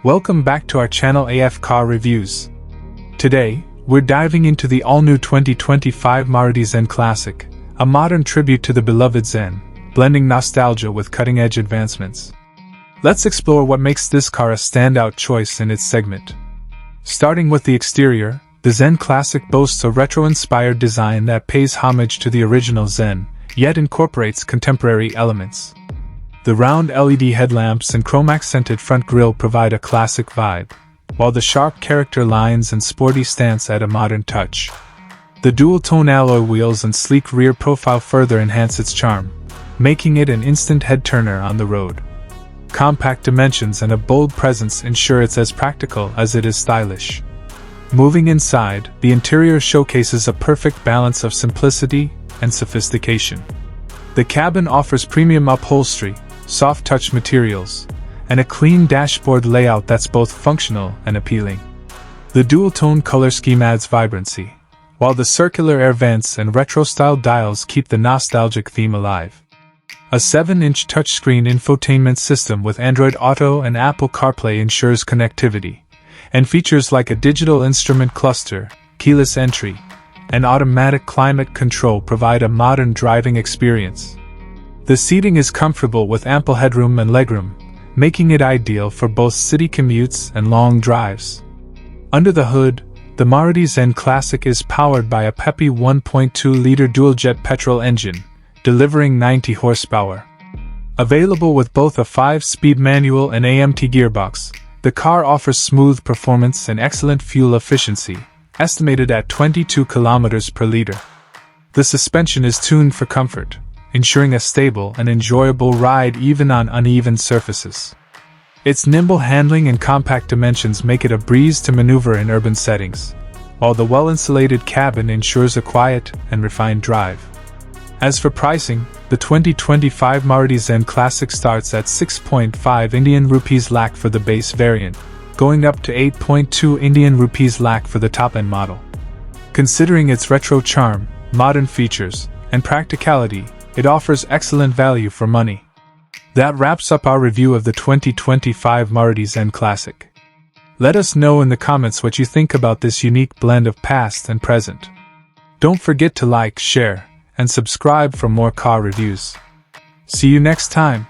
Welcome back to our channel AF Car Reviews. Today, we're diving into the all-new 2025 Maruti Zen Classic, a modern tribute to the beloved Zen, blending nostalgia with cutting-edge advancements. Let's explore what makes this car a standout choice in its segment. Starting with the exterior, the Zen Classic boasts a retro-inspired design that pays homage to the original Zen, yet incorporates contemporary elements. The round LED headlamps and chrome-accented front grille provide a classic vibe, while the sharp character lines and sporty stance add a modern touch. The dual-tone alloy wheels and sleek rear profile further enhance its charm, making it an instant head-turner on the road. Compact dimensions and a bold presence ensure it's as practical as it is stylish. Moving inside, the interior showcases a perfect balance of simplicity and sophistication. The cabin offers premium upholstery, soft-touch materials, and a clean dashboard layout that's both functional and appealing. The dual-tone color scheme adds vibrancy, while the circular air vents and retro-style dials keep the nostalgic theme alive. A 7-inch touchscreen infotainment system with Android Auto and Apple CarPlay ensures connectivity, and features like a digital instrument cluster, keyless entry, and automatic climate control provide a modern driving experience. The seating is comfortable with ample headroom and legroom, making it ideal for both city commutes and long drives. Under the hood, the Maruti Zen Classic is powered by a peppy 1.2-liter dual-jet petrol engine, delivering 90 horsepower. Available with both a 5-speed manual and AMT gearbox, the car offers smooth performance and excellent fuel efficiency, estimated at 22 km per liter. The suspension is tuned for comfort, ensuring a stable and enjoyable ride even on uneven surfaces. Its nimble handling and compact dimensions make it a breeze to maneuver in urban settings, while the well-insulated cabin ensures a quiet and refined drive. As for pricing, the 2025 Maruti Zen Classic starts at 6.5 Indian rupees lakh for the base variant, going up to 8.2 Indian rupees lakh for the top-end model. Considering its retro charm, modern features, and practicality, it offers excellent value for money. That wraps up our review of the 2025 Maruti Zen Classic. Let us know in the comments what you think about this unique blend of past and present. Don't forget to like, share, and subscribe for more car reviews. See you next time.